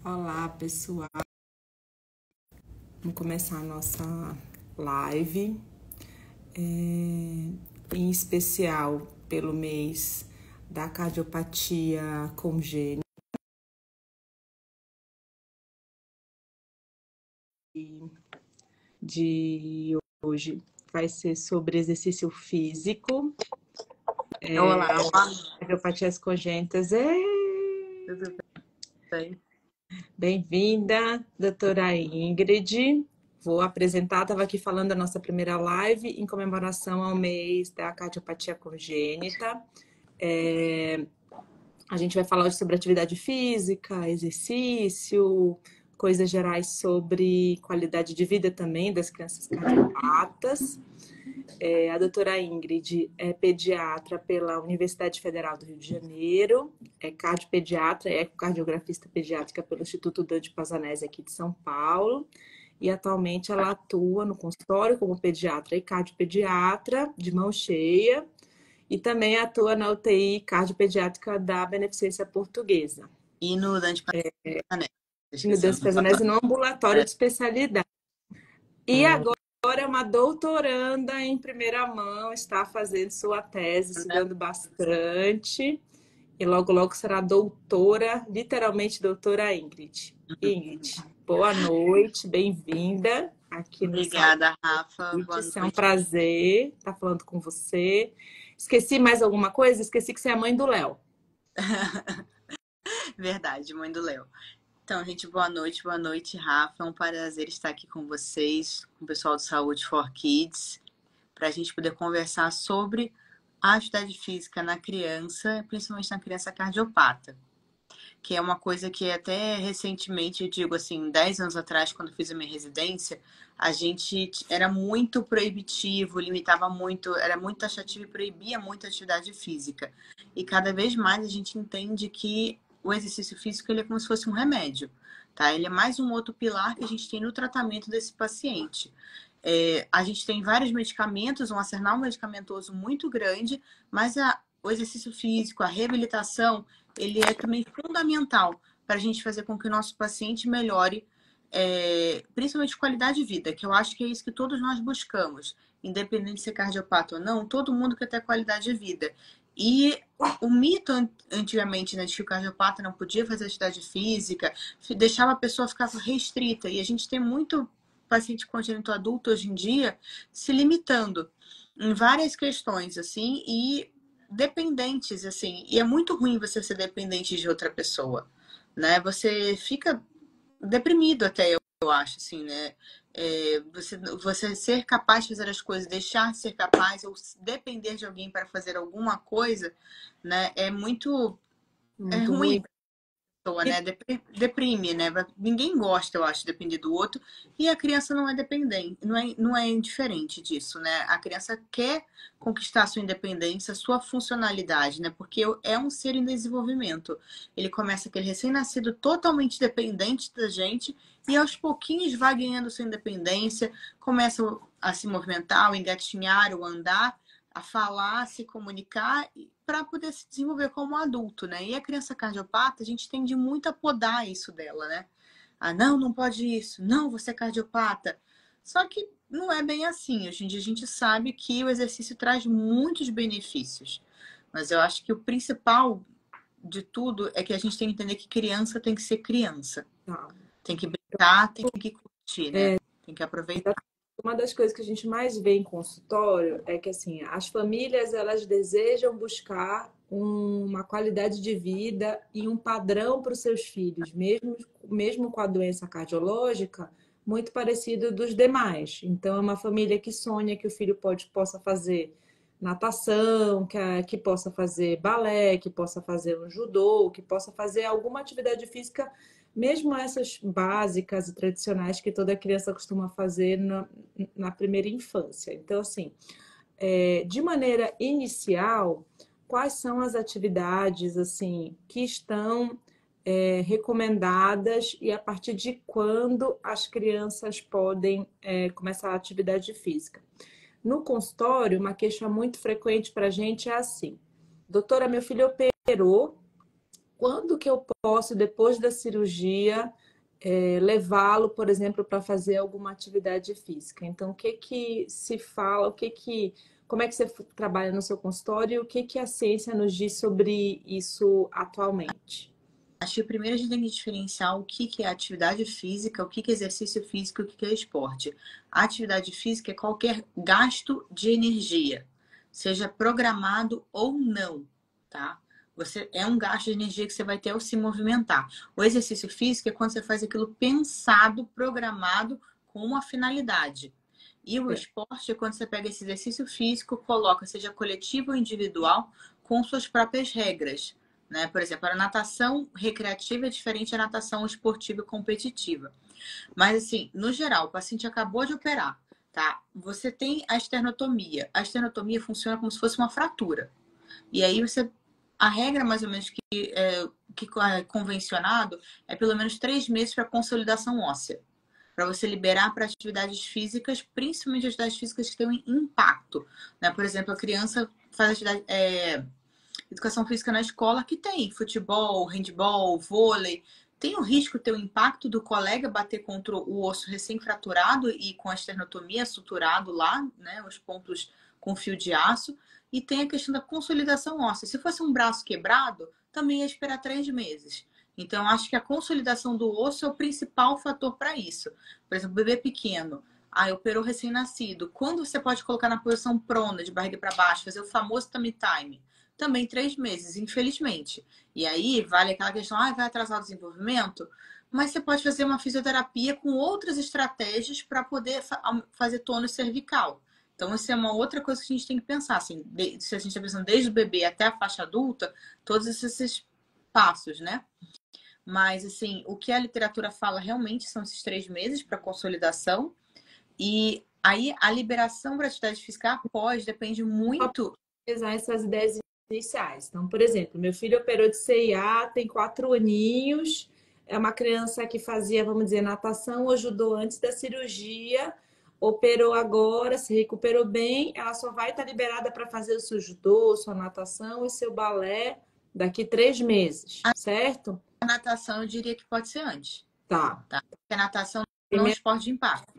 Olá, pessoal. Vamos começar a nossa live, em especial pelo mês da cardiopatia congênita. De hoje vai ser sobre exercício físico, Olá, cardiopatias congênitas. tudo bem? Bem-vinda, doutora Ingrid. Vou apresentar, estava aqui falando da nossa primeira live em comemoração ao mês da cardiopatia congênita. A gente vai falar hoje sobre atividade física, exercício, coisas gerais sobre qualidade de vida também das crianças cardiopatas. A doutora Ingrid é pediatra pela Universidade Federal do Rio de Janeiro, é cardiopediatra, é ecocardiografista pediátrica pelo Instituto Dante Pazanese aqui de São Paulo, e atualmente ela atua no consultório como pediatra e cardiopediatra, de mão cheia, e também atua na UTI cardiopediátrica da Beneficência Portuguesa. E no Dante No Dante Pazanese, no ambulatório de especialidade. E agora é uma doutoranda em primeira mão, está fazendo sua tese, estudando bastante. E logo, logo será doutora, literalmente doutora Ingrid. Ingrid, boa noite, bem-vinda aqui no Obrigada, Rafa. Boa noite. É um noite. prazer estar falando com você. Esqueci mais alguma coisa? Esqueci que você é a mãe do Léo. Verdade, mãe do Léo. Então, gente, boa noite, Rafa. É um prazer estar aqui com vocês, com o pessoal do Saúde for Kids, para a gente poder conversar sobre a atividade física na criança, principalmente na criança cardiopata, que é uma coisa que até recentemente, eu digo assim, 10 anos atrás, quando eu fiz a minha residência, a gente era muito proibitivo, limitava muito, era muito taxativo e proibia muito a atividade física. E cada vez mais a gente entende que o exercício físico ele é como se fosse um remédio, tá? Ele é mais um outro pilar que a gente tem no tratamento desse paciente. A gente tem vários medicamentos, um arsenal medicamentoso muito grande, mas o exercício físico, a reabilitação, ele é também fundamental para a gente fazer com que o nosso paciente melhore, principalmente qualidade de vida, que eu acho que é isso que todos nós buscamos, independente de ser cardiopata ou não, todo mundo quer ter qualidade de vida. E o mito antigamente, né, de que o cardiopata não podia fazer atividade física, deixava a pessoa ficar restrita, e a gente tem muito paciente congênito adulto hoje em dia se limitando em várias questões, assim, e dependentes, assim, e é muito ruim você ser dependente de outra pessoa, né? Você fica deprimido até, eu acho, assim, né? Você ser capaz de fazer as coisas, deixar de ser capaz ou depender de alguém para fazer alguma coisa, né? É muito ruim. Ruim. Né? Deprime, né? Ninguém gosta, eu acho, de depender do outro. E a criança não é dependente, não é indiferente disso, né? A criança quer conquistar sua independência, sua funcionalidade, né? Porque é um ser em desenvolvimento. Ele começa aquele recém-nascido totalmente dependente da gente e aos pouquinhos vai ganhando sua independência, começa a se movimentar, a engatinhar, a andar, a falar, a se comunicar para poder se desenvolver como adulto, né? E a criança cardiopata, a gente tende muito a podar isso dela, né? Ah, não pode isso. Não, você é cardiopata. Só que não é bem assim. Hoje em dia a gente sabe que o exercício traz muitos benefícios. Mas eu acho que o principal de tudo é que a gente tem que entender que criança tem que ser criança. Tem que brincar, tem que curtir, né? Tem que aproveitar. Uma das coisas que a gente mais vê em consultório é que assim, as famílias elas desejam buscar uma qualidade de vida e um padrão para os seus filhos, mesmo com a doença cardiológica, muito parecido dos demais. Então, é uma família que sonha que o filho possa fazer natação, que possa fazer balé, que possa fazer um judô, que possa fazer alguma atividade física, mesmo essas básicas e tradicionais que toda criança costuma fazer na primeira infância. Então, assim, de maneira inicial, quais são as atividades assim que estão recomendadas e a partir de quando as crianças podem começar a atividade física? No consultório, uma queixa muito frequente para a gente é assim: doutora, meu filho operou quando que eu posso, depois da cirurgia, levá-lo, por exemplo, para fazer alguma atividade física? Então, o que que se fala, como é que você trabalha no seu consultório e o que que a ciência nos diz sobre isso atualmente? Acho que primeiro a gente tem que diferenciar o que é atividade física, o que é exercício físico e o que é esporte. A atividade física é qualquer gasto de energia, seja programado ou não, tá? É um gasto de energia que você vai ter ao se movimentar. O exercício físico é quando você faz aquilo pensado, programado, com uma finalidade. E o esporte é quando você pega esse exercício físico, coloca, seja coletivo ou individual, com suas próprias regras, né? Por exemplo, a natação recreativa é diferente da natação esportiva e competitiva. Mas, assim, no geral, o paciente acabou de operar, tá? Você tem a esternotomia. A esternotomia funciona como se fosse uma fratura. E aí você... A regra, mais ou menos, que é convencionado é pelo menos 3 meses para consolidação óssea. Para você liberar para atividades físicas, principalmente atividades físicas que têm um impacto, né? Por exemplo, a criança faz atividade... educação física na escola que tem futebol, handball, vôlei. Tem o risco de ter o impacto do colega bater contra o osso recém-fraturado e com a esternotomia suturado lá, né, os pontos com fio de aço. E tem a questão da consolidação óssea. Se fosse um braço quebrado, também ia esperar 3 meses. Então, acho que a consolidação do osso é o principal fator para isso. Por exemplo, bebê pequeno. Operou recém-nascido. Quando você pode colocar na posição prona, de barriga para baixo, fazer o famoso tummy time? Também 3 meses, infelizmente. E aí vale aquela questão, vai atrasar o desenvolvimento? Mas você pode fazer uma fisioterapia com outras estratégias para poder fazer tônus cervical. Então, isso é uma outra coisa que a gente tem que pensar. Assim, se a gente está pensando desde o bebê até a faixa adulta, todos esses passos, né? Mas, assim, o que a literatura fala realmente são esses 3 meses para consolidação. E aí a liberação para atividade física após depende muito. Usar essas ideias iniciais. Então, por exemplo, meu filho operou de CIA, tem 4 aninhos, é uma criança que fazia, vamos dizer, natação ou judô antes da cirurgia, operou agora, se recuperou bem, ela só vai estar liberada para fazer o seu judô, sua natação e seu balé daqui 3 meses, certo? A natação, eu diria que pode ser antes. Tá. Porque a natação não é um esporte de impacto.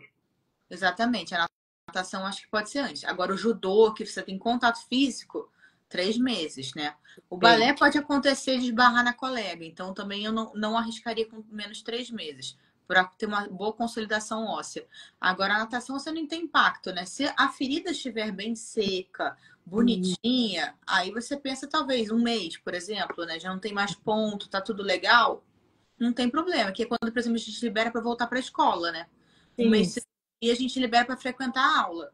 Exatamente. A natação acho que pode ser antes. Agora, o judô, que você tem contato físico, 3 meses, né? O balé pode acontecer de esbarrar na colega. Então, também eu não arriscaria com menos 3 meses. Para ter uma boa consolidação óssea. Agora, a natação você não tem impacto, né? Se a ferida estiver bem seca, bonitinha, aí você pensa talvez 1 mês, por exemplo, né? Já não tem mais ponto, tá tudo legal. Não tem problema, que é quando, por exemplo, a gente libera para voltar para a escola, né? Um Sim. mês e a gente libera para frequentar a aula,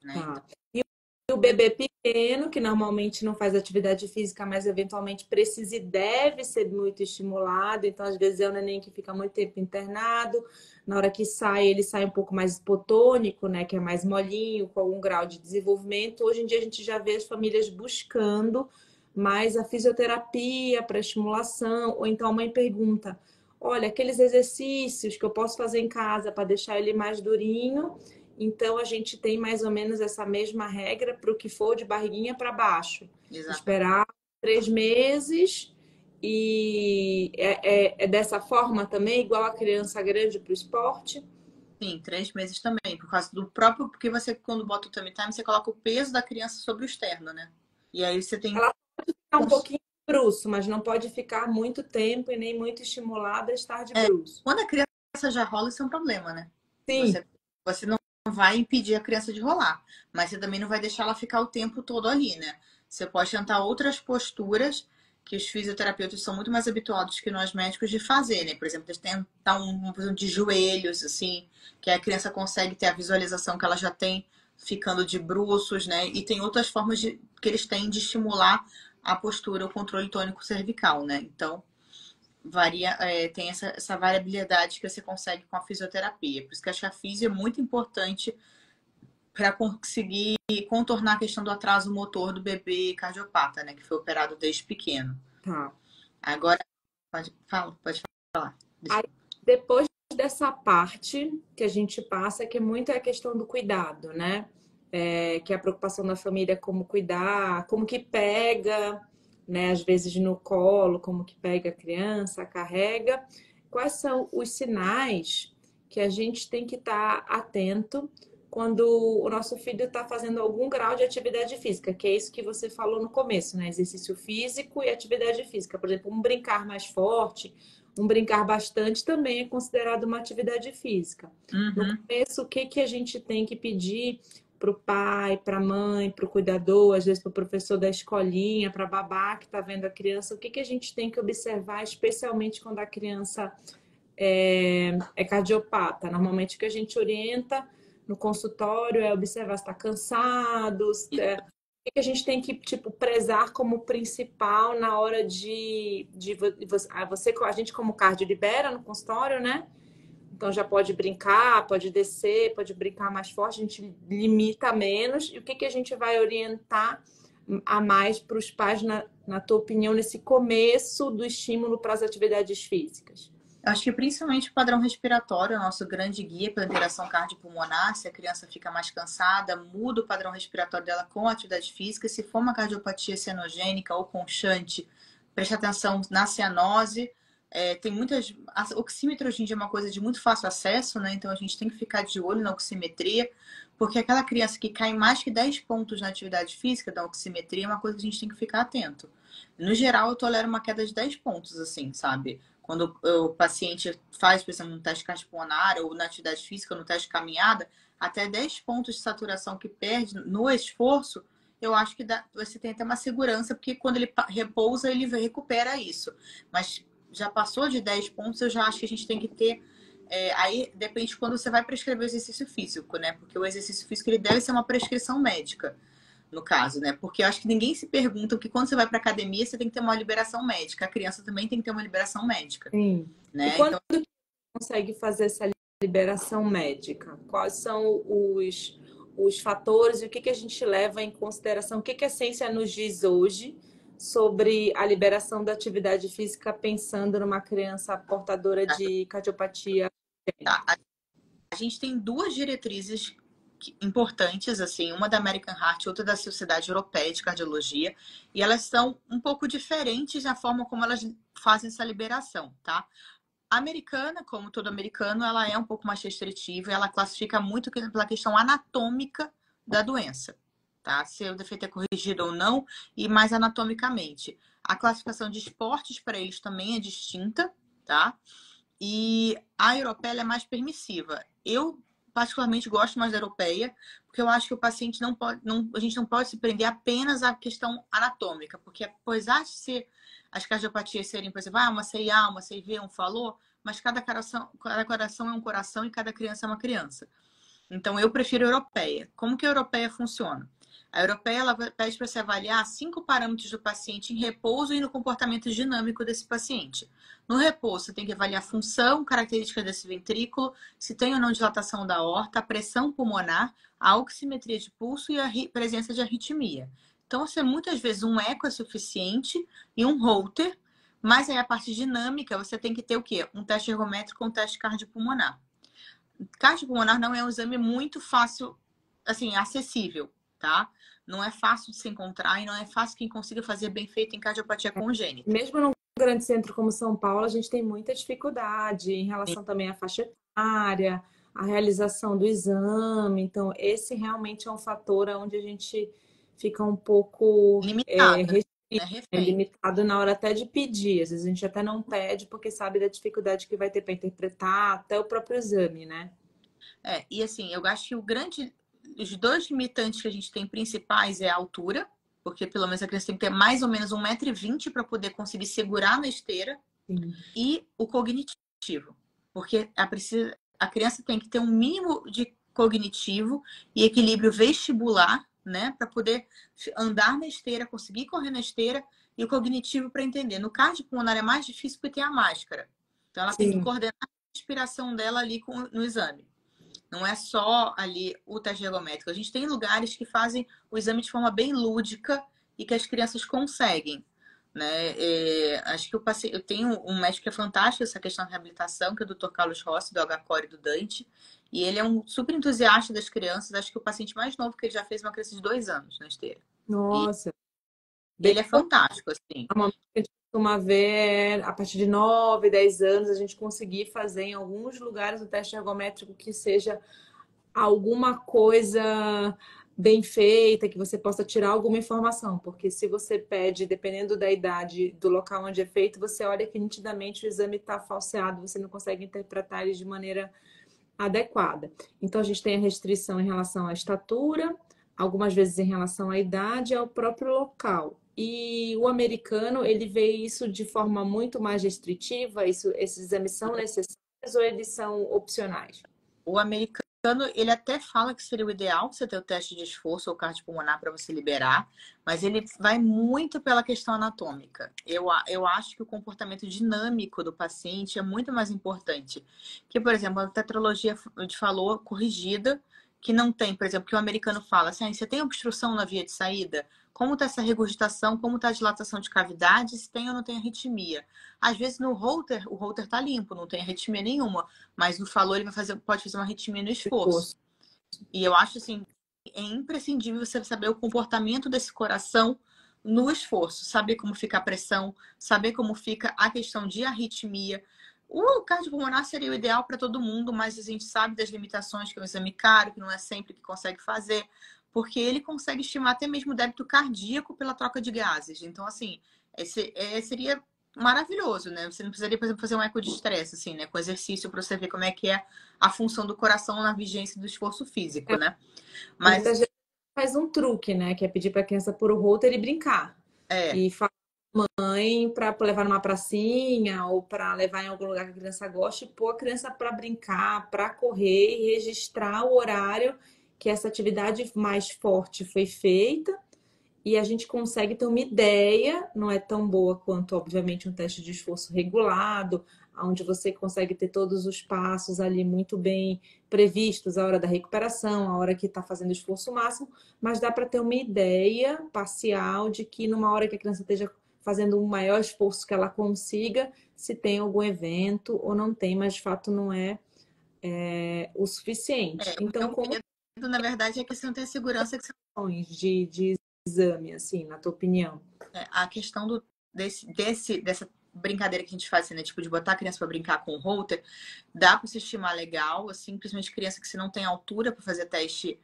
né? Tá. E o bebê pequeno, que normalmente não faz atividade física, mas eventualmente precisa e deve ser muito estimulado. Então, às vezes, é o neném que fica muito tempo internado. Na hora que sai, ele sai um pouco mais hipotônico, né? Que é mais molinho, com algum grau de desenvolvimento. Hoje em dia, a gente já vê as famílias buscando mais a fisioterapia para estimulação. Ou então a mãe pergunta: olha, aqueles exercícios que eu posso fazer em casa para deixar ele mais durinho. Então, a gente tem mais ou menos essa mesma regra para o que for de barriguinha para baixo. Exato. Esperar 3 meses e é dessa forma também, igual a criança grande para o esporte? Sim, 3 meses também, por causa do próprio, porque você, quando bota o tummy time, você coloca o peso da criança sobre o externo, né? E aí você tem... Ela pode ficar um pouquinho de bruço, mas não pode ficar muito tempo e nem muito estimulada a estar de bruço. Quando a criança já rola, isso é um problema, né? Sim. Você não vai impedir a criança de rolar, mas você também não vai deixar ela ficar o tempo todo ali, né? Você pode tentar outras posturas que os fisioterapeutas são muito mais habituados que nós médicos de fazer, né? Por exemplo, tentar uma posição de joelhos, assim, que a criança consegue ter a visualização que ela já tem ficando de bruços, né? E tem outras formas que eles têm de estimular a postura, o controle tônico cervical, né? Então, varia, tem essa variabilidade que você consegue com a fisioterapia. Por isso que eu acho que a fisio é muito importante para conseguir contornar a questão do atraso motor do bebê cardiopata, né? Que foi operado desde pequeno. Tá. Agora, pode falar. Aí, depois dessa parte que a gente passa, que é muito a questão do cuidado, né? Que é a preocupação da família, como cuidar, como que pega, né? Às vezes no colo, como que pega a criança, carrega. Quais são os sinais que a gente tem que estar atento quando o nosso filho está fazendo algum grau de atividade física, que é isso que você falou no começo, né? Exercício físico e atividade física. Por exemplo, um brincar mais forte, um brincar bastante também é considerado uma atividade física. No Uhum. começo, o que que a gente tem que pedir para o pai, para a mãe, para o cuidador, às vezes para o professor da escolinha, para a babá que está vendo a criança, o que que a gente tem que observar, especialmente quando a criança é cardiopata? Normalmente o que a gente orienta no consultório é observar se está cansado, o que que a gente tem que tipo prezar como principal na hora a gente como cardio libera no consultório, né? Então já pode brincar, pode descer, pode brincar mais forte, a gente limita menos. E o que que a gente vai orientar a mais para os pais, na tua opinião, nesse começo do estímulo para as atividades físicas? Acho que principalmente o padrão respiratório é o nosso grande guia pela interação cardiopulmonar. Se a criança fica mais cansada, muda o padrão respiratório dela com a atividade física. Se for uma cardiopatia cianogênica ou constante, preste atenção na cianose. Tem muitas. A oxímetro hoje em dia é uma coisa de muito fácil acesso, né? Então a gente tem que ficar de olho na oximetria, porque aquela criança que cai mais que 10 pontos na atividade física da oximetria é uma coisa que a gente tem que ficar atento. No geral, eu tolero uma queda de 10 pontos, assim, sabe? Quando o paciente faz, por exemplo, um teste cardiopulmonar ou na atividade física, no teste de caminhada, até 10 pontos de saturação que perde no esforço, eu acho que você tem até uma segurança, porque quando ele repousa, ele recupera isso. Mas já passou de 10 pontos, eu já acho que a gente tem que ter. Aí depende de quando você vai prescrever o exercício físico, né? Porque o exercício físico ele deve ser uma prescrição médica, no caso, né? Porque eu acho que ninguém se pergunta que quando você vai para academia, você tem que ter uma liberação médica. A criança também tem que ter uma liberação médica, Sim. E né? quando Então, consegue fazer essa liberação médica? Quais são os fatores e o que que a gente leva em consideração? O que que a ciência nos diz hoje sobre a liberação da atividade física pensando numa criança portadora de cardiopatia? tá. A gente tem duas diretrizes importantes, assim, uma da American Heart, outra da Sociedade Europeia de Cardiologia, e elas são um pouco diferentes na forma como elas fazem essa liberação, tá? A americana, como todo americano, ela é um pouco mais restritiva, ela classifica muito pela questão anatômica da doença, tá? Se o defeito é corrigido ou não, e mais anatomicamente. A classificação de esportes para eles também é distinta, tá? E a europeia é mais permissiva. Eu, particularmente, gosto mais da europeia, porque eu acho que o paciente não pode, a gente não pode se prender apenas à questão anatômica, porque apesar de ser as cardiopatias serem, por exemplo, uma CIA, uma CIV, um falou, mas cada coração é um coração e cada criança é uma criança. Então, eu prefiro a europeia. Como que a europeia funciona? A europeia ela pede para você avaliar 5 parâmetros do paciente em repouso e no comportamento dinâmico desse paciente. No repouso, você tem que avaliar a função, características desse ventrículo, se tem ou não dilatação da aorta, a pressão pulmonar, a oximetria de pulso e a presença de arritmia. Então, você, muitas vezes, um eco é suficiente e um Holter, mas aí a parte dinâmica, você tem que ter o quê? Um teste ergométrico, um teste cardiopulmonar. Cardiopulmonar não é um exame muito fácil, assim, acessível, tá? Não é fácil de se encontrar e não é fácil quem consiga fazer bem feito em cardiopatia congênita. Mesmo num grande centro como São Paulo, a gente tem muita dificuldade em relação também à faixa etária, à realização do exame. Então, esse realmente é um fator onde a gente fica um pouco Limitada, né? Refém. limitado na hora até de pedir. Às vezes a gente até não pede porque sabe da dificuldade que vai ter para interpretar até o próprio exame, né? E assim, eu acho que os dois limitantes que a gente tem principais é a altura, porque pelo menos a criança tem que ter mais ou menos 1,20 m para poder conseguir segurar na esteira, Sim. e o cognitivo, porque a criança tem que ter um mínimo de cognitivo e equilíbrio vestibular, né, para poder andar na esteira, conseguir correr na esteira, e o cognitivo para entender. No cardiopulmonar é mais difícil porque tem a máscara. Então ela tem que Sim. coordenar a respiração dela ali no exame. Não é só ali o teste ergométrico. A gente tem lugares que fazem o exame de forma bem lúdica e que as crianças conseguem, né? Acho que eu tenho um médico que é fantástico nessa questão da reabilitação, que é o Dr. Carlos Rossi, do HCORE do Dante, e ele é um super entusiasta das crianças. Acho que o paciente mais novo que ele já fez é uma criança de 2 anos na esteira. E Nossa. Bem, Ele é fantástico, assim. normalmente a gente costuma ver a partir de 9, 10 anos, a gente conseguir fazer em alguns lugares o teste ergométrico que seja alguma coisa bem feita, que você possa tirar alguma informação, porque se você pede, dependendo da idade do local onde é feito, você olha que nitidamente o exame está falseado, você não consegue interpretar ele de maneira adequada. Então, a gente tem a restrição em relação à estatura, algumas vezes em relação à idade e ao próprio local. E o americano, ele vê isso de forma muito mais restritiva, esses exames são necessários ou eles são opcionais? O americano, ele até fala que seria o ideal você ter o teste de esforço ou cardiopulmonar para você liberar, mas ele vai muito pela questão anatômica. Eu acho que o comportamento dinâmico do paciente é muito mais importante. Que, por exemplo, a tetralogia a gente falou corrigida, que não tem, por exemplo, que o americano fala assim, você tem obstrução na via de saída? Como está essa regurgitação? Como está a dilatação de cavidade? Se tem ou não tem arritmia? Às vezes no Holter, o Holter está limpo, não tem arritmia nenhuma. Mas no falou, ele pode fazer uma arritmia no esforço. E eu acho assim, é imprescindível você saber o comportamento desse coração no esforço, saber como fica a pressão, saber como fica a questão de arritmia. O cardiopulmonar seria o ideal para todo mundo, mas a gente sabe das limitações, que é um exame caro, que não é sempre que consegue fazer, porque ele consegue estimar até mesmo o débito cardíaco pela troca de gases. Então, assim, seria maravilhoso, né? Você não precisaria, por exemplo, fazer um eco de estresse, assim, né? Com exercício para você ver como é que é a função do coração na vigência do esforço físico, né? Muita Mas gente faz um truque, né? Que é pedir para a criança pôr o holter e brincar. é, E falar mãe para levar numa pracinha ou para levar em algum lugar que a criança goste, e pôr a criança para brincar, para correr e registrar o horário que essa atividade mais forte foi feita. E a gente consegue ter uma ideia, não é tão boa quanto, obviamente, um teste de esforço regulado, onde você consegue ter todos os passos ali muito bem previstos, a hora da recuperação, a hora que está fazendo o esforço máximo, mas dá para ter uma ideia parcial de que numa hora que a criança esteja fazendo um maior esforço que ela consiga, se tem algum evento ou não tem, mas de fato não é o suficiente. o Então, meu como medo, na verdade, é que você não tem a segurança que você... de exame, assim, na tua opinião? A questão dessa brincadeira que a gente faz, assim, né? Tipo, de botar a criança para brincar com o holter, dá para se estimar legal, assim, principalmente criança que se não tem altura para fazer teste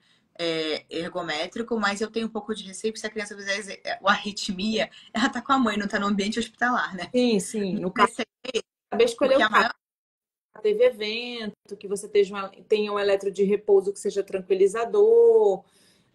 ergométrico, mas eu tenho um pouco de receio, porque se a criança fizer a arritmia, ela tá com a mãe, não tá no ambiente hospitalar, né? Sim, sim. Meu No caso, receio saber escolher porque o a caso. maior... Teve evento, que você tenha um eletro de repouso que seja tranquilizador,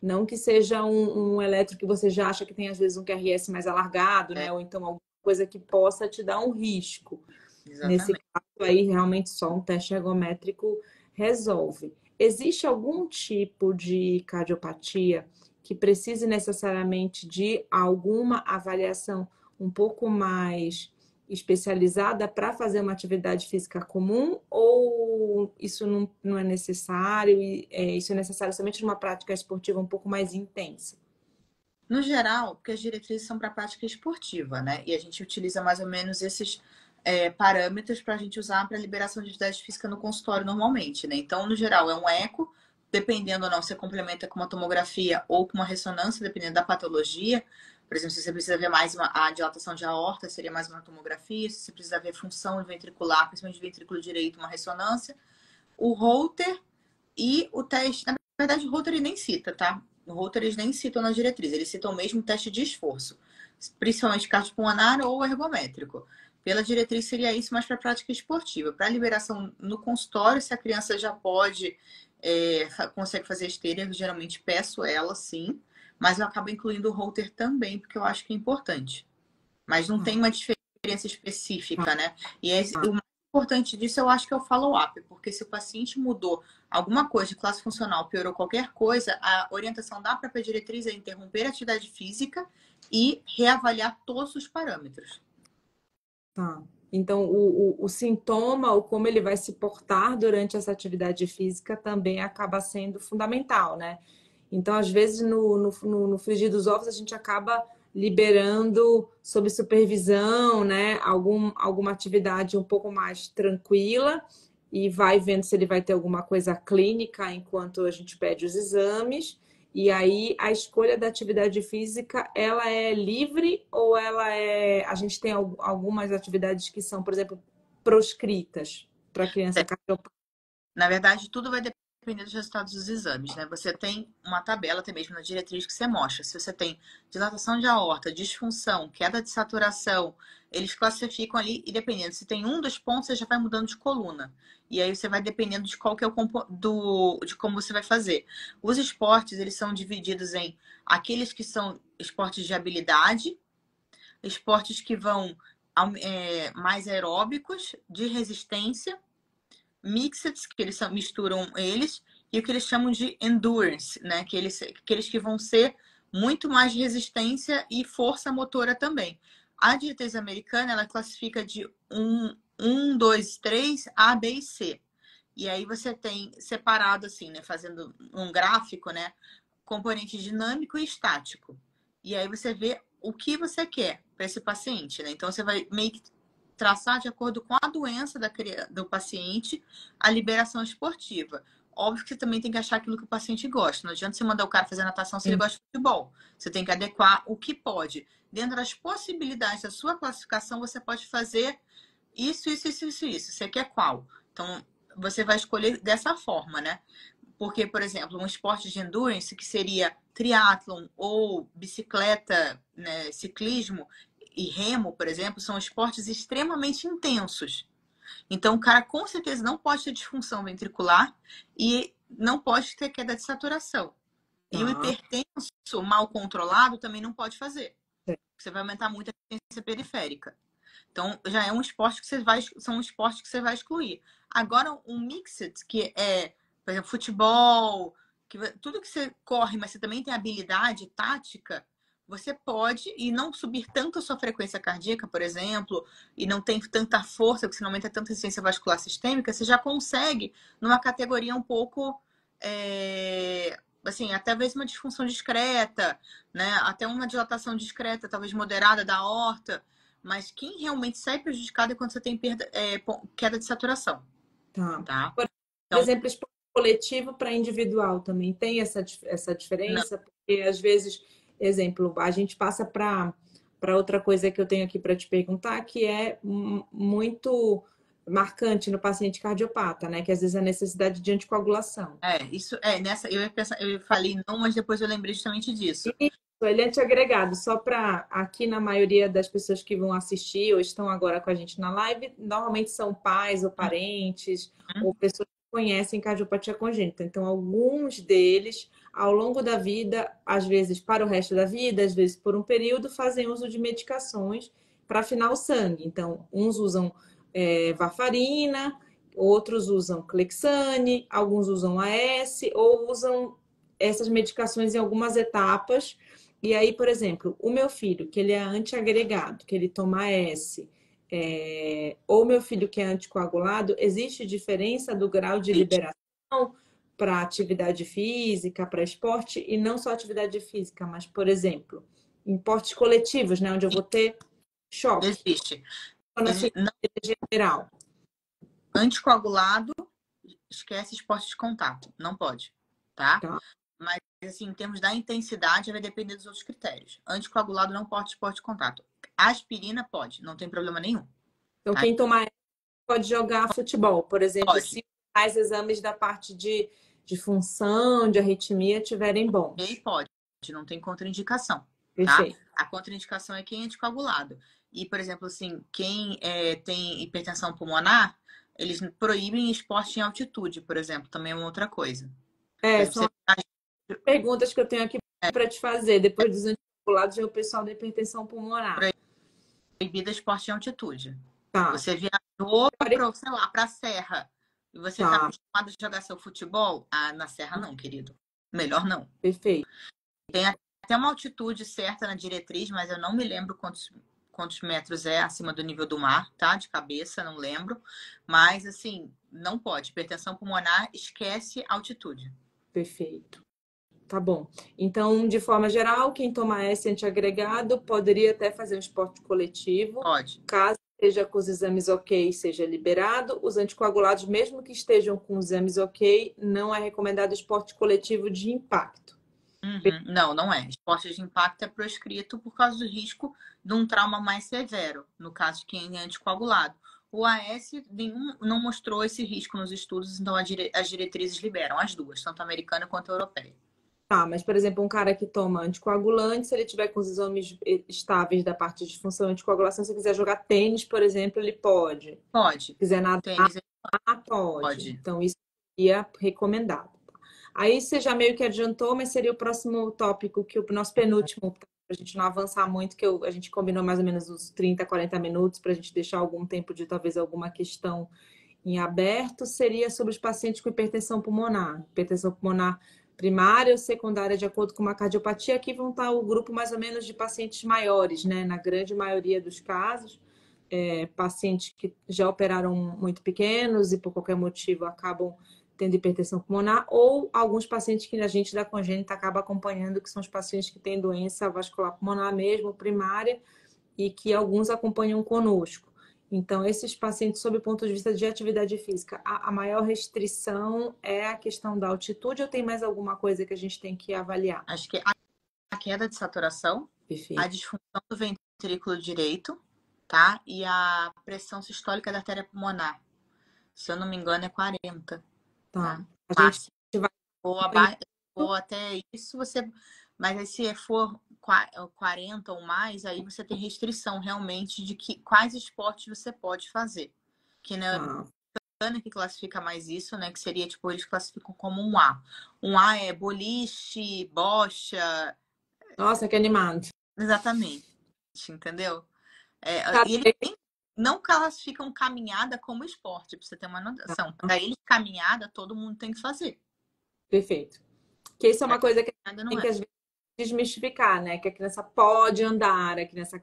não que seja um eletro que você já acha que tem, às vezes, um QRS mais alargado, né? Ou então alguma coisa que possa te dar um risco. Nesse Exatamente. caso aí, realmente só um teste ergométrico resolve. Existe algum tipo de cardiopatia que precise necessariamente de alguma avaliação um pouco mais especializada para fazer uma atividade física comum, ou isso não é necessário, e isso é necessário somente numa prática esportiva um pouco mais intensa? No geral, porque as diretrizes são para prática esportiva, né? E a gente utiliza mais ou menos esses parâmetros para a gente usar para liberação de atividade física no consultório normalmente, né? Então, no geral, é um eco, dependendo ou não, você complementa com uma tomografia ou com uma ressonância, dependendo da patologia. Por exemplo, se você precisa ver mais a dilatação de aorta, seria mais uma tomografia. Se você precisa ver função ventricular, principalmente ventrículo direito, uma ressonância. O Holter e o teste. Na verdade, o Holter ele nem cita, tá? No Holter eles nem citam na diretriz, eles citam mesmo o teste de esforço, principalmente cardiopulmonar ou ergométrico. Pela diretriz seria isso, mas para prática esportiva. Para liberação no consultório, se a criança já pode, consegue fazer esteira, eu geralmente peço ela, sim, mas eu acabo incluindo o Holter também, porque eu acho que é importante. Mas não tem uma diferença específica, né? E o mais importante disso eu acho que é o follow-up, porque se o paciente mudou alguma coisa de classe funcional, piorou qualquer coisa, a orientação da própria diretriz é interromper a atividade física e reavaliar todos os parâmetros. Tá. Então, o sintoma, ou como ele vai se portar durante essa atividade física, também acaba sendo fundamental, né? Então, às vezes, no frigir dos ovos, a gente acaba liberando sob supervisão, né? Alguma atividade um pouco mais tranquila e vai vendo se ele vai ter alguma coisa clínica enquanto a gente pede os exames. E aí a escolha da atividade física, ela é livre ou ela é... A gente tem algumas atividades que são, por exemplo, proscritas para criança cardiopata. Na verdade, tudo vai depender dos resultados dos exames, né? Você tem uma tabela, até mesmo na diretriz, que você mostra. Se você tem dilatação de aorta, disfunção, queda de saturação, eles classificam ali e dependendo. Se tem um dos pontos, você já vai mudando de coluna. E aí você vai dependendo de qual que é de como você vai fazer. Os esportes, eles são divididos em aqueles que são esportes de habilidade, esportes que vão mais aeróbicos, de resistência, mixed, que eles misturam eles, e o que eles chamam de endurance, né? Aqueles que vão ser muito mais resistência e força motora também. A diretriz americana, ela classifica de 2, 3, A, B e C. E aí você tem separado assim, né? Fazendo um gráfico, né? Componente dinâmico e estático. E aí você vê o que você quer para esse paciente, né? Então você vai meio que traçar de acordo com a doença do paciente a liberação esportiva. Óbvio que você também tem que achar aquilo que o paciente gosta. Não adianta você mandar o cara fazer natação se ele gosta de futebol. Você tem que adequar o que pode. Dentro das possibilidades da sua classificação, você pode fazer isso. Você quer qual? Então, você vai escolher dessa forma, né? Porque, por exemplo, um esporte de endurance, que seria triatlon ou bicicleta, né, ciclismo e remo, por exemplo, são esportes extremamente intensos. Então, o cara com certeza não pode ter disfunção ventricular e não pode ter queda de saturação. E o hipertenso mal controlado também não pode fazer. Você vai aumentar muito a resistência periférica. Então, já é um esporte que são esportes que você vai excluir. Agora, um mixed, que é, por exemplo, futebol, tudo que você corre, mas você também tem habilidade tática, você pode, e não subir tanto a sua frequência cardíaca, por exemplo, e não tem tanta força, porque você não aumenta tanta resistência vascular sistêmica, você já consegue numa categoria um pouco, assim, até talvez uma disfunção discreta, né? Até uma dilatação discreta, talvez moderada da aorta, mas quem realmente sai prejudicado é quando você tem queda de saturação. Tá? Por exemplo, esporte coletivo para individual também tem essa diferença? Não. Porque às vezes, exemplo, a gente passa para outra coisa que eu tenho aqui para te perguntar, que é muito marcante no paciente cardiopata, né? Que às vezes é a necessidade de anticoagulação. Isso nessa eu falei não, mas depois eu lembrei justamente disso. Isso, ele é antiagregado. Só para aqui, na maioria das pessoas que vão assistir ou estão agora com a gente na live, normalmente são pais ou parentes ou pessoas que conhecem cardiopatia congênita. Então, alguns deles, ao longo da vida, às vezes para o resto da vida, às vezes por um período, fazem uso de medicações para afinar o sangue. Então, uns usam varfarina, outros usam Clexane, alguns usam AS ou usam essas medicações em algumas etapas. E aí, por exemplo, o meu filho, que ele é antiagregado, que ele toma AS, ou meu filho que é anticoagulado, existe diferença do grau de liberação para atividade física, para esporte, e não só atividade física, mas, por exemplo, em esportes coletivos, né, onde eu vou ter choque. Existe. Na geral. Anticoagulado, esquece esporte de contato. Não pode, tá? Mas, assim, em termos da intensidade, vai depender dos outros critérios. Anticoagulado não pode esporte de contato. Aspirina pode, não tem problema nenhum. Então, tá? Quem tomar pode jogar futebol, por exemplo, pode. Se os exames da parte de função, de arritmia tiverem bons. E pode, não tem contraindicação. Perfeito. Tá? A contraindicação é quem é anticoagulado. E, por exemplo, assim, quem tem hipertensão pulmonar, eles proíbem esporte em altitude, por exemplo, também é uma outra coisa. São perguntas que eu tenho aqui para te fazer. Depois dos anticoagulados, vem o pessoal da hipertensão pulmonar. Proibida esporte em altitude. Tá. Você viajou para a serra e você está acostumado a jogar seu futebol? Na serra não, querido. Melhor não. Perfeito. Tem até uma altitude certa na diretriz, mas eu não me lembro quantos metros é acima do nível do mar, tá? De cabeça, não lembro. Mas, assim, não pode. Hipertensão pulmonar, esquece altitude. Perfeito. Tá bom. Então, de forma geral, quem toma S antiagregado poderia até fazer um esporte coletivo. Pode. Caso esteja com os exames ok, seja liberado. Os anticoagulados, mesmo que estejam com os exames ok, não é recomendado esporte coletivo de impacto. Uhum. Não, não é. Esporte de impacto é proscrito por causa do risco de um trauma mais severo, no caso de quem é anticoagulado. O AS não mostrou esse risco nos estudos, então as diretrizes liberam as duas, tanto a americana quanto a europeia. Tá, mas, por exemplo, um cara que toma anticoagulante, se ele tiver com os exames estáveis da parte de função anticoagulação, se quiser jogar tênis, por exemplo, ele pode. Pode. Se quiser nadar, Tênis pode. pode. Então, isso seria recomendado. Aí você já meio que adiantou, mas seria o próximo tópico, que o nosso penúltimo, para a gente não avançar muito, que a gente combinou mais ou menos uns 30, 40 minutos, para a gente deixar algum tempo de talvez alguma questão em aberto, seria sobre os pacientes com hipertensão pulmonar. Hipertensão pulmonar primária ou secundária, de acordo com uma cardiopatia. Aqui vão estar o grupo mais ou menos de pacientes maiores, né? Na grande maioria dos casos, pacientes que já operaram muito pequenos e por qualquer motivo acabam tendo hipertensão pulmonar, ou alguns pacientes que a gente da congênita acaba acompanhando, que são os pacientes que têm doença vascular pulmonar mesmo, primária, e que alguns acompanham conosco. Então, esses pacientes, sob o ponto de vista de atividade física, a maior restrição é a questão da altitude, ou tem mais alguma coisa que a gente tem que avaliar? Acho que a queda de saturação, Perfeito. a disfunção do ventrículo direito, tá? E a pressão sistólica da artéria pulmonar. Se eu não me engano, é 40. Tá. Tá? A gente vai. Ou até isso, você. Mas aí, se for 40 ou mais, aí você tem restrição realmente de quais esportes você pode fazer. Que na que classifica mais isso, né? Que seria, tipo, eles classificam como um A. Um A é boliche, bocha. Nossa, que animado. Exatamente. Entendeu? Tá. E eles não classificam caminhada como esporte, pra você ter uma noção. Para eles, caminhada, todo mundo tem que fazer. Perfeito. Que isso é uma coisa que tem que, às vezes, desmistificar, né? Que a criança pode andar, a criança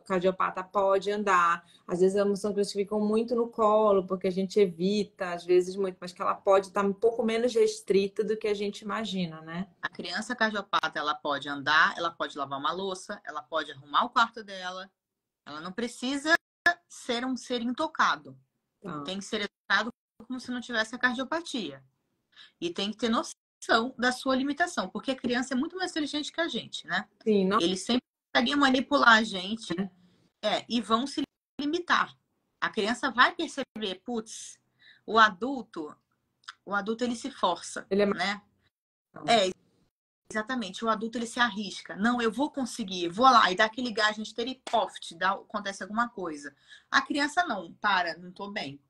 cardiopata pode andar. Às vezes a emoção que eles ficam muito no colo, porque a gente evita, às vezes muito, mas que ela pode estar um pouco menos restrita do que a gente imagina, né? A criança cardiopata, ela pode andar, ela pode lavar uma louça, ela pode arrumar o quarto dela. Ela não precisa ser um ser intocado. Tem que ser educado como se não tivesse a cardiopatia. E tem que ter noção da sua limitação, porque a criança é muito mais inteligente que a gente, né? Sim, não. Eles sempre conseguem manipular a gente e vão se limitar. A criança vai perceber, putz, o adulto ele se força, Ele é né? Exatamente. O adulto ele se arrisca. Não, eu vou conseguir, vou lá e dá aquele gás na esteira e pof, acontece alguma coisa. A criança não, para, não tô bem.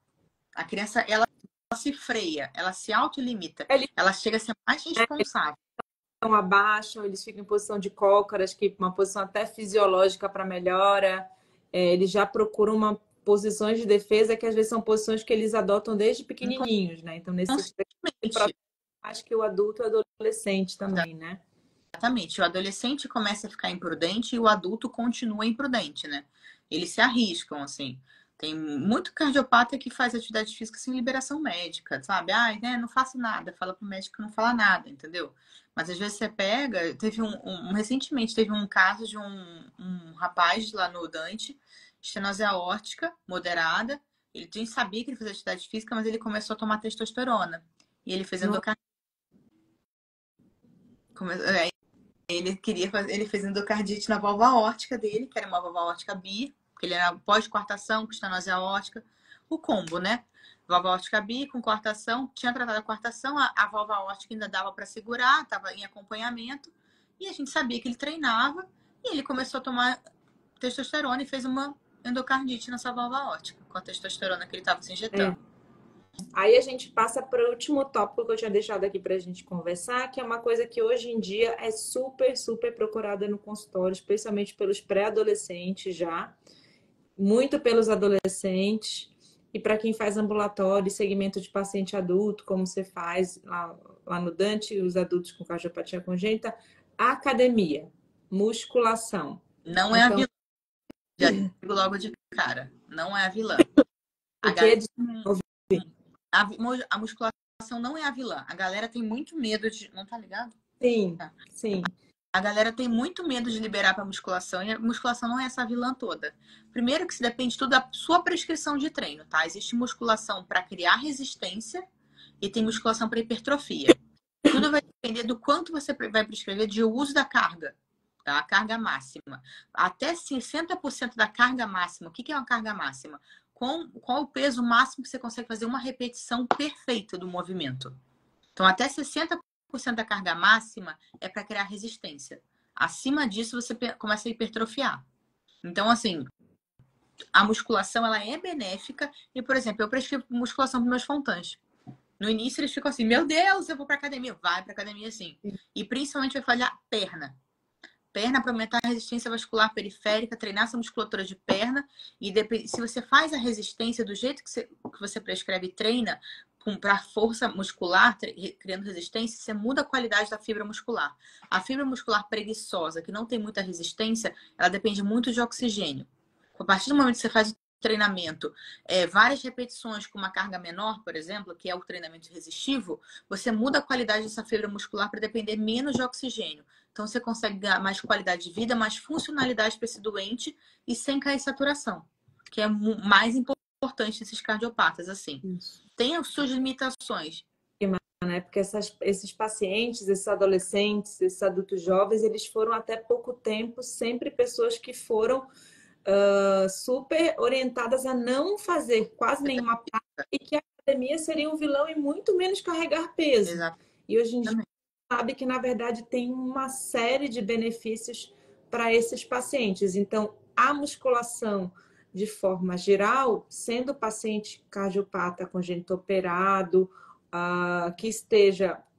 A criança, ela se freia, ela se autolimita, ela chega a ser mais responsável. Abaixam, eles ficam em posição de cócoras, que uma posição até fisiológica para melhora. Eles já procuram posições de defesa que às vezes são posições que eles adotam desde pequenininhos, né? Então, nesse processo, acho que o adulto e o adolescente também, né? Exatamente. O adolescente começa a ficar imprudente e o adulto continua imprudente, né? Eles se arriscam, assim. Tem muito cardiopata que faz atividade física sem liberação médica, sabe? Ai, né, não faço nada. Fala pro médico que não fala nada, entendeu? Mas às vezes você pega... recentemente teve um caso de um rapaz lá no Dante, estenose aórtica moderada. Ele nem sabia que ele fazia atividade física, mas ele começou a tomar testosterona. E ele fez endocardite. Ele fez endocardite na válvula aórtica dele, que era uma válvula aórtica bi, porque ele era pós-coartação, com estenose aórtica, o combo, né? Válvula aórtica bi com coartação, tinha tratado a coartação, a válvula aórtica ainda dava para segurar, estava em acompanhamento, e a gente sabia que ele treinava, e ele começou a tomar testosterona e fez uma endocardite nessa válvula aórtica, com a testosterona que ele estava se injetando. Aí a gente passa para o último tópico que eu tinha deixado aqui para a gente conversar, que é uma coisa que hoje em dia é super, super procurada no consultório, especialmente pelos pré-adolescentes já, muito pelos adolescentes, e para quem faz ambulatório e segmento de paciente adulto, como você faz lá no Dante, os adultos com cardiopatia congênita, academia, musculação. Não é a vilã. Já digo logo de cara, não é a vilã. A musculação não é a vilã. A galera tem muito medo de... Não tá ligado? Sim, sim. A galera tem muito medo de liberar para musculação e a musculação não é essa vilã toda. Primeiro que se depende tudo da sua prescrição de treino, tá? Existe musculação para criar resistência e tem musculação para hipertrofia. Tudo vai depender do quanto você vai prescrever de uso da carga, tá? A carga máxima. Até 60% da carga máxima. O que é uma carga máxima? Qual o peso máximo que você consegue fazer uma repetição perfeita do movimento? Então, até 60% da carga máxima é para criar resistência. Acima disso, você começa a hipertrofiar. Então, assim, a musculação ela é benéfica. E, por exemplo, eu prescrevo musculação para meus fontãs. No início, eles ficam assim, meu Deus, eu vou para academia. Vai para academia, sim. E principalmente vai falhar perna. Perna para aumentar a resistência vascular periférica, treinar essa musculatura de perna. E se você faz a resistência do jeito que você prescreve e treina, para força muscular, criando resistência, você muda a qualidade da fibra muscular. A fibra muscular preguiçosa, que não tem muita resistência, ela depende muito de oxigênio. A partir do momento que você faz o treinamento, várias repetições com uma carga menor, por exemplo, que é o treinamento resistivo, você muda a qualidade dessa fibra muscular para depender menos de oxigênio. Então, você consegue ganhar mais qualidade de vida, mais funcionalidade para esse doente e sem cair saturação, que é mais importante nesses cardiopatas, assim. Isso. Tem as suas limitações. Né? Porque esses pacientes, esses adolescentes, esses adultos jovens, eles foram até pouco tempo sempre pessoas que foram super orientadas a não fazer quase nenhuma prática e que a academia seria um vilão e muito menos carregar peso. Exato. E hoje em dia sabe que, na verdade, tem uma série de benefícios para esses pacientes. Então, a musculação, de forma geral, sendo paciente cardiopata congênito operado,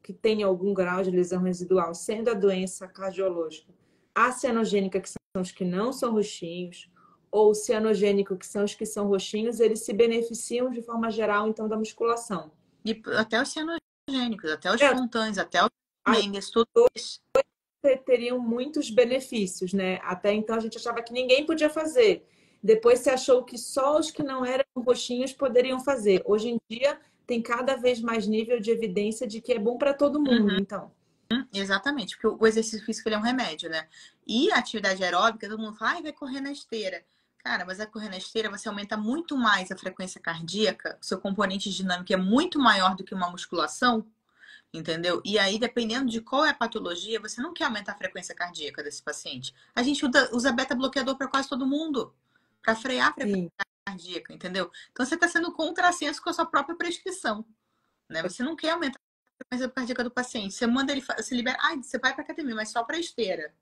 que tenha algum grau de lesão residual, sendo a doença cardiológica, a cianogênica, que são os que não são roxinhos, ou o cianogênico, que são os que são roxinhos, eles se beneficiam de forma geral, então, da musculação. E até os cianogênicos, até os fontãs, até os Mendes, tudo isso. Teriam muitos benefícios, né? Até então a gente achava que ninguém podia fazer. Depois se achou que só os que não eram roxinhos poderiam fazer. Hoje em dia tem cada vez mais nível de evidência de que é bom para todo mundo, então. Exatamente, porque o exercício físico ele é um remédio, né? E a atividade aeróbica, todo mundo fala, vai correr na esteira. Cara, mas a correr na esteira você aumenta muito mais a frequência cardíaca, seu componente dinâmico é muito maior do que uma musculação, entendeu? E aí, dependendo de qual é a patologia, você não quer aumentar a frequência cardíaca desse paciente. A gente usa beta-bloqueador para quase todo mundo, para frear a frequência cardíaca, entendeu? Então, você está sendo contrassenso com a sua própria prescrição, né? Você não quer aumentar a frequência cardíaca do paciente. Você manda ele, se libera, você vai para academia, mas só para esteira.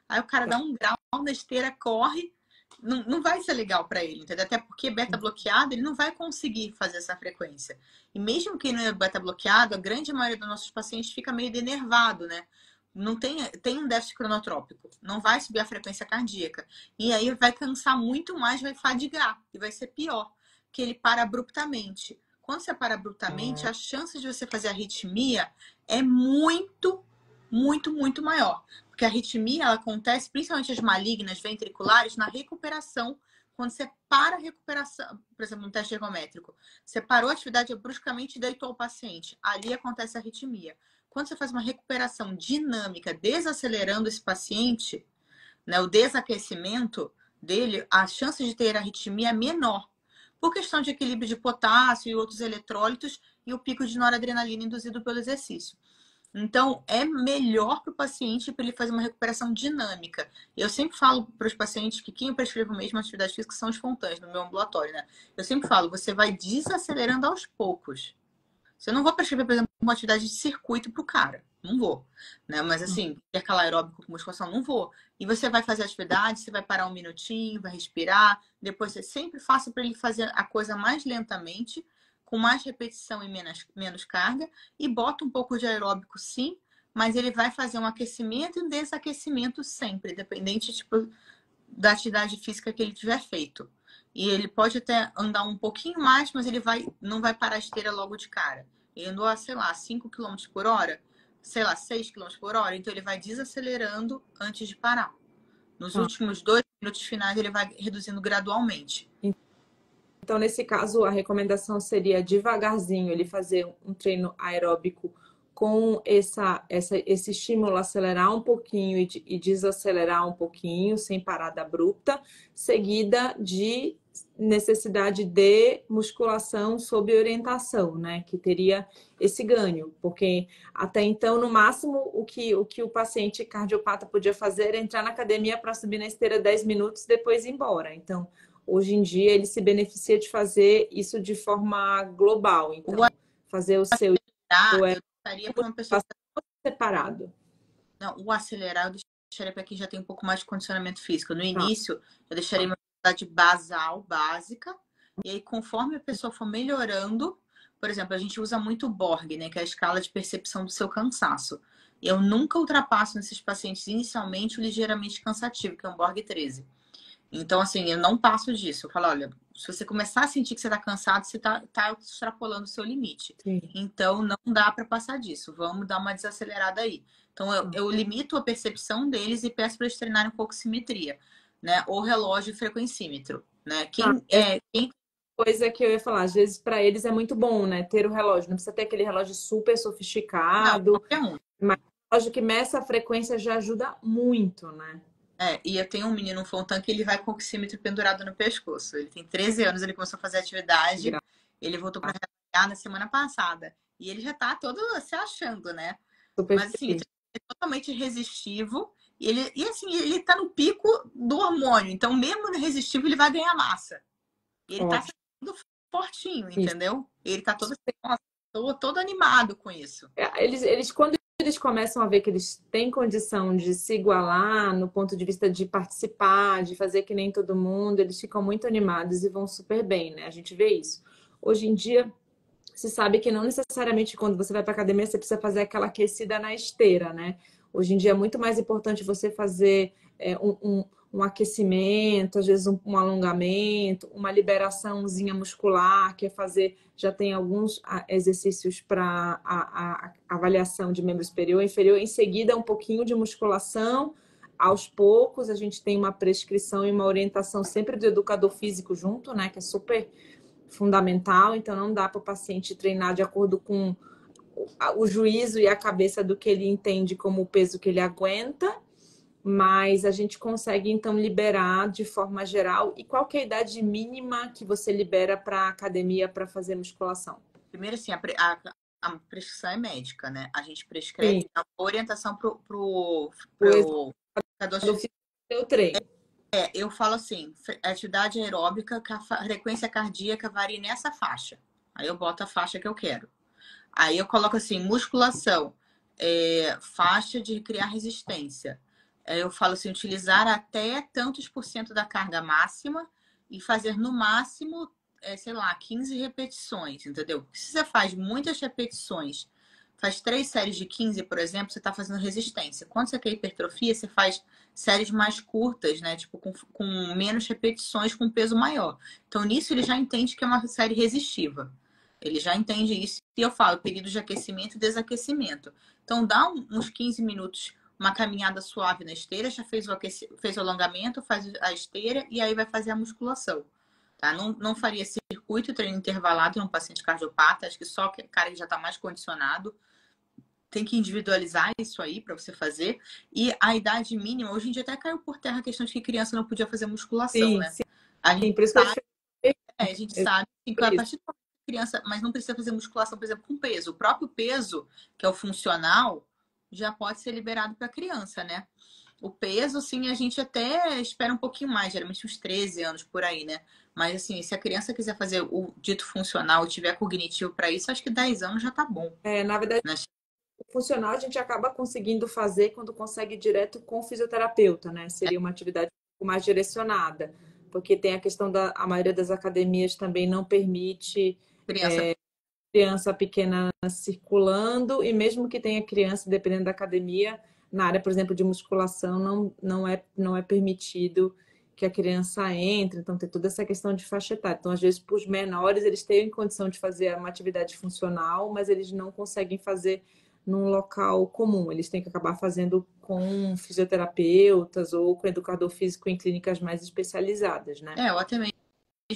Aí o cara dá um grau na esteira, corre, não vai ser legal para ele, entendeu? Até porque beta bloqueado, ele não vai conseguir fazer essa frequência. E mesmo que não é beta bloqueado, a grande maioria dos nossos pacientes fica meio denervado, né? Não tem um déficit cronotrópico, não vai subir a frequência cardíaca. E aí vai cansar muito mais, vai fadigar e vai ser pior, que ele para abruptamente. Quando você para abruptamente, a chance de você fazer arritmia é muito, muito, muito maior. Porque a arritmia ela acontece, principalmente as malignas ventriculares, na recuperação. Quando você para a recuperação, por exemplo, no teste ergométrico, você parou a atividade bruscamente e deitou o paciente. Ali acontece a arritmia. Quando você faz uma recuperação dinâmica, desacelerando esse paciente, né, o desaquecimento dele, a chance de ter arritmia é menor. Por questão de equilíbrio de potássio e outros eletrólitos e o pico de noradrenalina induzido pelo exercício. Então, é melhor para o paciente para ele fazer uma recuperação dinâmica. Eu sempre falo para os pacientes que quem eu prescrevo mesmo atividade física são os fontãs no meu ambulatório, né? Eu sempre falo, você vai desacelerando aos poucos. Você não vou prescrever, por exemplo, uma atividade de circuito para o cara. Não vou. Né? Mas assim, intercalar aeróbico com musculação, não vou. E você vai fazer a atividade, você vai parar um minutinho, vai respirar. Depois você sempre faça para ele fazer a coisa mais lentamente, com mais repetição e menos carga. E bota um pouco de aeróbico, sim. Mas ele vai fazer um aquecimento e um desaquecimento sempre, dependente tipo, da atividade física que ele tiver feito. E ele pode até andar um pouquinho mais, mas ele não vai parar a esteira logo de cara. Ele andou, sei lá, 5 km por hora, sei lá, 6 km por hora, então ele vai desacelerando antes de parar. Nos últimos 2 minutos finais, ele vai reduzindo gradualmente. Então, nesse caso, a recomendação seria devagarzinho ele fazer um treino aeróbico com esse estímulo acelerar um pouquinho e desacelerar um pouquinho, sem parada abrupta, seguida de necessidade de musculação sob orientação, né? Que teria esse ganho, porque até então, no máximo, o que o paciente cardiopata podia fazer era entrar na academia para subir na esteira 10 minutos e depois ir embora. Então, hoje em dia, ele se beneficia de fazer isso de forma global. Então, fazer o seu eu deixaria para uma pessoa separado. Não, o acelerar eu deixaria para quem já tem um pouco mais de condicionamento físico. No início, eu deixaria uma atividade basal, básica, e aí conforme a pessoa for melhorando, por exemplo, a gente usa muito o Borg, né, que é a escala de percepção do seu cansaço. Eu nunca ultrapasso nesses pacientes inicialmente o ligeiramente cansativo, que é um Borg 13. Então, assim, eu não passo disso. Eu falo, olha, se você começar a sentir que você está cansado, você está extrapolando o seu limite. Sim. Então, não dá para passar disso. Vamos dar uma desacelerada aí. Então, eu limito a percepção deles e peço para eles treinarem um pouco simetria, né? Ou relógio frequencímetro, né? Quem coisa que eu ia falar, às vezes para eles é muito bom, né? Ter o relógio. Não precisa ter aquele relógio super sofisticado. Não, qualquer um. Mas o relógio que meça a frequência já ajuda muito, né? E eu tenho um menino, um Fontan, que ele vai com o oxímetro pendurado no pescoço. Ele tem 13 anos, ele começou a fazer atividade. Ele voltou para trabalhar na semana passada. E ele já tá todo se achando, né? Super Mas assim, é totalmente resistivo. E assim, ele tá no pico do hormônio. Então, mesmo no resistivo, ele vai ganhar massa. E ele tá sendo fortinho, entendeu? Ele tá todo animado com isso. Quando eles começam a ver que eles têm condição de se igualar no ponto de vista de participar, de fazer que nem todo mundo, eles ficam muito animados e vão super bem, né? A gente vê isso. Hoje em dia, se sabe que não necessariamente quando você vai para academia você precisa fazer aquela aquecida na esteira, né? Hoje em dia é muito mais importante você fazer um aquecimento, às vezes um alongamento, uma liberaçãozinha muscular, que é fazer, já tem alguns exercícios para a avaliação de membro superior e inferior, em seguida um pouquinho de musculação, aos poucos a gente tem uma prescrição e uma orientação sempre do educador físico junto, né, que é super fundamental, então não dá para o paciente treinar de acordo com o juízo e a cabeça do que ele entende como o peso que ele aguenta, mas a gente consegue então liberar de forma geral. E qual que é a idade mínima que você libera para a academia para fazer musculação? Primeiro, assim, a prescrição é médica, né? A gente prescreve a orientação pro educador físico. Eu treino. Eu falo assim, atividade aeróbica, que a frequência cardíaca varia nessa faixa. Aí eu boto a faixa que eu quero. Aí eu coloco assim, musculação, faixa de criar resistência. Eu falo assim, utilizar até tantos por cento da carga máxima e fazer no máximo, sei lá, 15 repetições, entendeu? Se você faz muitas repetições, faz 3 séries de 15, por exemplo, você está fazendo resistência. Quando você quer hipertrofia, você faz séries mais curtas, né? Tipo, com menos repetições, com peso maior. Então, nisso ele já entende que é uma série resistiva. Ele já entende isso. E eu falo, período de aquecimento e desaquecimento. Então, dá uns 15 minutos, uma caminhada suave na esteira, já fez o alongamento, faz a esteira e aí vai fazer a musculação. Tá? Não faria circuito, treino intervalado num paciente cardiopata. Acho que só o cara que já está mais condicionado. Tem que individualizar isso aí para você fazer. E a idade mínima, hoje em dia até caiu por terra a questão de que criança não podia fazer musculação, sim, né? Sim, a gente por isso sabe, que a gente sabe que a partir da criança, mas não precisa fazer musculação, por exemplo, com peso. O próprio peso, que é o funcional, já pode ser liberado para a criança, né? O peso, assim, a gente até espera um pouquinho mais, geralmente uns 13 anos por aí, né? Mas, assim, se a criança quiser fazer o dito funcional, tiver cognitivo para isso, acho que 10 anos já tá bom. Na verdade, né? O funcional a gente acaba conseguindo fazer quando consegue direto com o fisioterapeuta, né? Seria uma atividade um pouco mais direcionada, porque tem a questão a maioria das academias também não permite criança pequena circulando, e mesmo que tenha criança, dependendo da academia, na área, por exemplo, de musculação, não é permitido que a criança entre, então tem toda essa questão de faixa etária. Então, às vezes, para os menores, eles têm condição de fazer uma atividade funcional, mas eles não conseguem fazer num local comum. Eles têm que acabar fazendo com fisioterapeutas ou com educador físico em clínicas mais especializadas, né? Ou até mesmo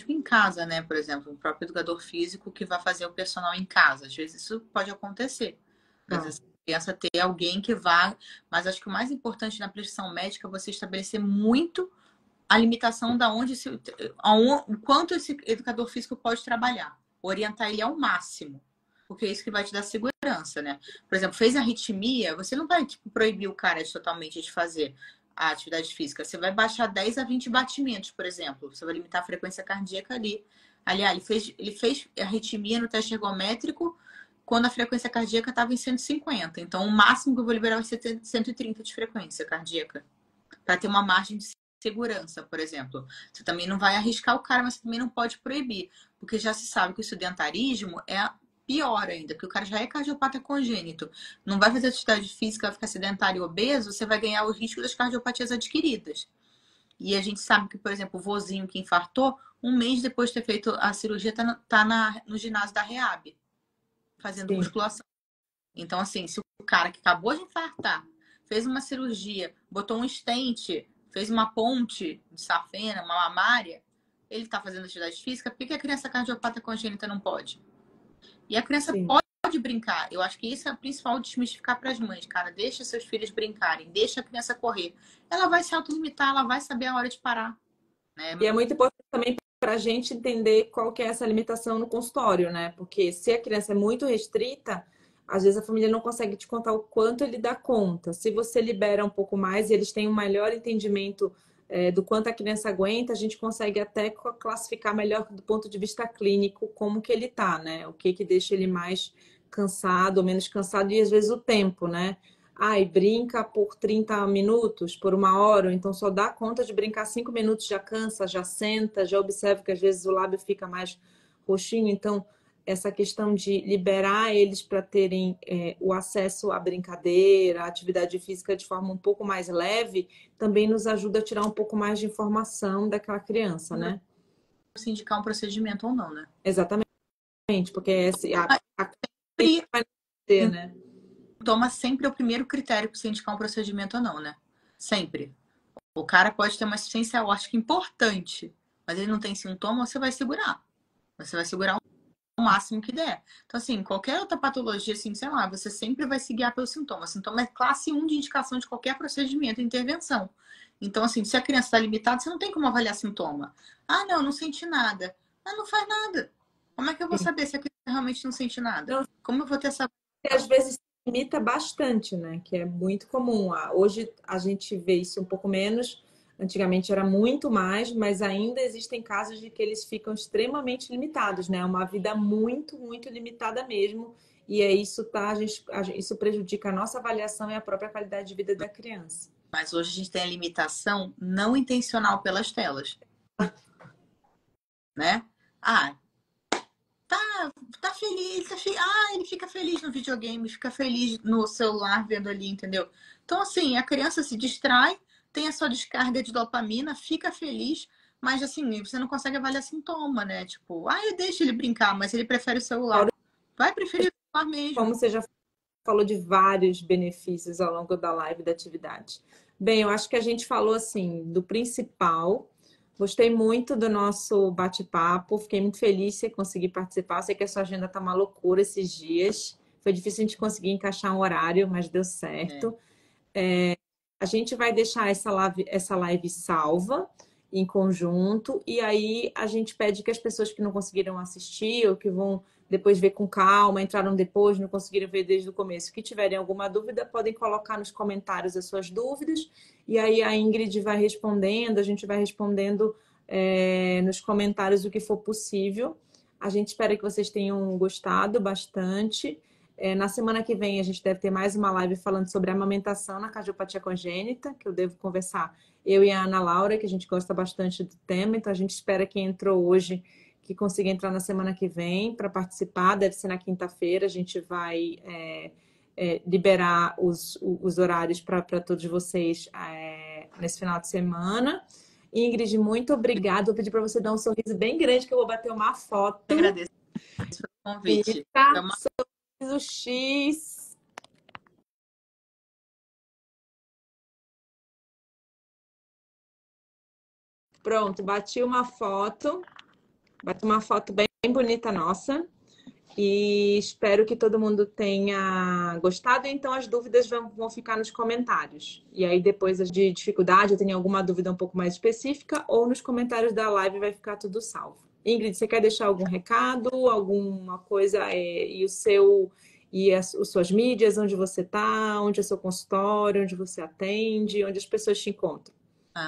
em casa, né? Por exemplo, o próprio educador físico que vai fazer o personal em casa. Às vezes isso pode acontecer. Fazer essa criança ter alguém que vá. Mas acho que o mais importante na prescrição médica é você estabelecer muito a limitação da onde o quanto esse educador físico pode trabalhar. Orientar ele ao máximo. Porque é isso que vai te dar segurança, né? Por exemplo, fez arritmia, você não vai tipo, proibir o cara totalmente de fazer a atividade física. Você vai baixar 10 a 20 batimentos, por exemplo. Você vai limitar a frequência cardíaca ali. Aliás, ele fez arritmia no teste ergométrico quando a frequência cardíaca estava em 150. Então, o máximo que eu vou liberar vai ser 130 de frequência cardíaca. Para ter uma margem de segurança, por exemplo. Você também não vai arriscar o cara, mas você também não pode proibir. Porque já se sabe que o sedentarismo é pior ainda, porque o cara já é cardiopata congênito. Não vai fazer atividade física, vai ficar sedentário e obeso, você vai ganhar o risco das cardiopatias adquiridas. E a gente sabe que, por exemplo, o vozinho que infartou, um mês depois de ter feito a cirurgia, no ginásio da Reab, fazendo Sim. musculação. Então, assim, se o cara que acabou de infartar, fez uma cirurgia, botou um stent, fez uma ponte de safena, uma mamária, ele está fazendo atividade física, por que a criança cardiopata congênita não pode? E a criança Sim. pode brincar. Eu acho que isso é o principal desmistificar para as mães, cara. Deixa seus filhos brincarem, deixa a criança correr. Ela vai se autolimitar, ela vai saber a hora de parar. Né? E é muito importante também para a gente entender qual que é essa limitação no consultório, né? Porque se a criança é muito restrita, às vezes a família não consegue te contar o quanto ele dá conta. Se você libera um pouco mais e eles têm um melhor entendimento do quanto a criança aguenta, a gente consegue até classificar melhor do ponto de vista clínico como que ele tá, né? O que que deixa ele mais cansado ou menos cansado e às vezes o tempo, né? Ai, brinca por 30 minutos, por uma hora, ou então só dá conta de brincar 5 minutos, já cansa, já senta, já observa que às vezes o lábio fica mais roxinho. Então, essa questão de liberar eles para terem o acesso à brincadeira, à atividade física de forma um pouco mais leve, também nos ajuda a tirar um pouco mais de informação daquela criança, né? Se indicar um procedimento ou não, né? Exatamente, porque a Sempre, vai ter, né? toma sempre o primeiro critério para se indicar um procedimento ou não, né? Sempre. O cara pode ter uma insuficiência aórtica importante, mas ele não tem sintoma, você vai segurar. Você vai segurar o máximo que der. Então, assim, qualquer outra patologia, assim, sei lá, você sempre vai se guiar pelo sintoma. O sintoma é classe 1 de indicação de qualquer procedimento, intervenção. Então, assim, se a criança está limitada, você não tem como avaliar sintoma. Ah, não senti nada. Ah, não faz nada. Como é que eu vou Sim. saber se a criança realmente não sente nada? Não, Como eu vou ter essa... e às vezes se limita bastante, né? Que é muito comum. Hoje a gente vê isso um pouco menos. Antigamente era muito mais, mas ainda existem casos de que eles ficam extremamente limitados, né? É uma vida muito, muito limitada mesmo. E é isso, tá? Isso prejudica a nossa avaliação e a própria qualidade de vida da criança. Mas hoje a gente tem a limitação não intencional pelas telas, né? Ah, tá feliz, tá feliz. Ah, ele fica feliz no videogame, fica feliz no celular vendo ali, entendeu? Então, assim, a criança se distrai, tem a sua descarga de dopamina, fica feliz, mas assim, você não consegue avaliar sintoma, né? Tipo, ah, eu deixo ele brincar, mas ele prefere o celular. Vai preferir o celular mesmo. Como você já falou de vários benefícios ao longo da live da atividade. Bem, eu acho que a gente falou assim do principal. Gostei muito do nosso bate-papo, fiquei muito feliz de você conseguir participar. Sei que a sua agenda tá uma loucura esses dias. Foi difícil a gente conseguir encaixar um horário, mas deu certo. A gente vai deixar essa live salva em conjunto, e aí a gente pede que as pessoas que não conseguiram assistir ou que vão depois ver com calma, entraram depois, não conseguiram ver desde o começo, que tiverem alguma dúvida, podem colocar nos comentários as suas dúvidas, e aí a Ingrid vai respondendo, a gente vai respondendo nos comentários o que for possível. A gente espera que vocês tenham gostado bastante. Na semana que vem a gente deve ter mais uma live falando sobre amamentação na cardiopatia congênita, que eu devo conversar eu e a Ana Laura, que a gente gosta bastante do tema, então a gente espera quem entrou hoje que consiga entrar na semana que vem para participar, deve ser na quinta-feira, a gente vai liberar os horários para todos vocês nesse final de semana. Ingrid, muito obrigada. Vou pedir para você dar um sorriso bem grande, que eu vou bater uma foto. Eu agradeço pelo convite. Sorriso X. Pronto, bati uma foto. Bati uma foto bem bonita nossa. E espero que todo mundo tenha gostado. Então, as dúvidas vão ficar nos comentários. E aí, depois as de dificuldade, eu tenho alguma dúvida um pouco mais específica, ou nos comentários da live vai ficar tudo salvo. Ingrid, você quer deixar algum recado, alguma coisa, e o seu e as suas mídias, onde você está, onde é seu consultório, onde você atende, onde as pessoas te encontram?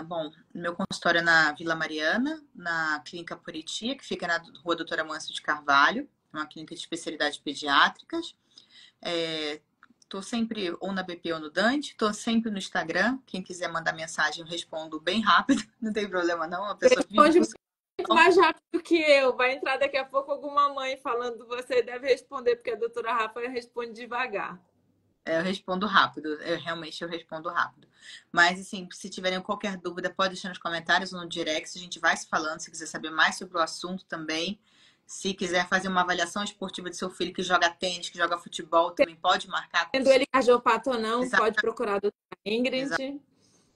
Bom, meu consultório é na Vila Mariana, na Clínica Puriti, que fica na Rua Doutora Mâncio de Carvalho, uma clínica de especialidades pediátricas. Estou sempre ou na BP ou no Dante, estou sempre no Instagram. Quem quiser mandar mensagem, eu respondo bem rápido, não tem problema não. A pessoa responde muito mais rápido que eu. Vai entrar daqui a pouco alguma mãe falando, você deve responder, porque a doutora Rafa responde devagar. Eu respondo rápido, realmente eu respondo rápido. Mas, assim, se tiverem qualquer dúvida, pode deixar nos comentários ou no direct, a gente vai se falando. Se quiser saber mais sobre o assunto também, se quiser fazer uma avaliação esportiva do seu filho que joga tênis, que joga futebol, também pode marcar. Sendo ele cardiopata ou não, pode procurar a doutora Ingrid.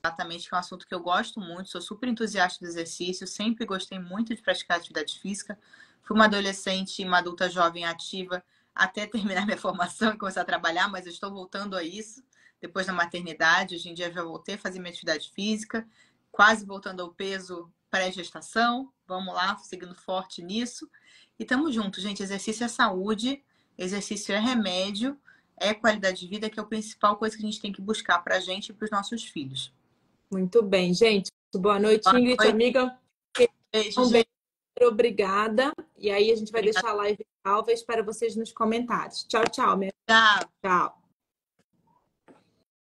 Exatamente, que é um assunto que eu gosto muito, sou super entusiasta do exercício, sempre gostei muito de praticar atividade física. Fui uma adolescente e uma adulta jovem ativa até terminar minha formação e começar a trabalhar, mas eu estou voltando a isso depois da maternidade. Hoje em dia já voltei a fazer minha atividade física, quase voltando ao peso pré-gestação. Vamos lá, seguindo forte nisso. E estamos juntos, gente. Exercício é saúde, exercício é remédio, é qualidade de vida, que é a principal coisa que a gente tem que buscar para a gente e para os nossos filhos. Muito bem, gente. Boa noite, Ingrid, amiga. Beijo, gente. Obrigada. E aí a gente vai deixar a live salva. Espero vocês nos comentários. Tchau, tchau. Tchau. Tchau.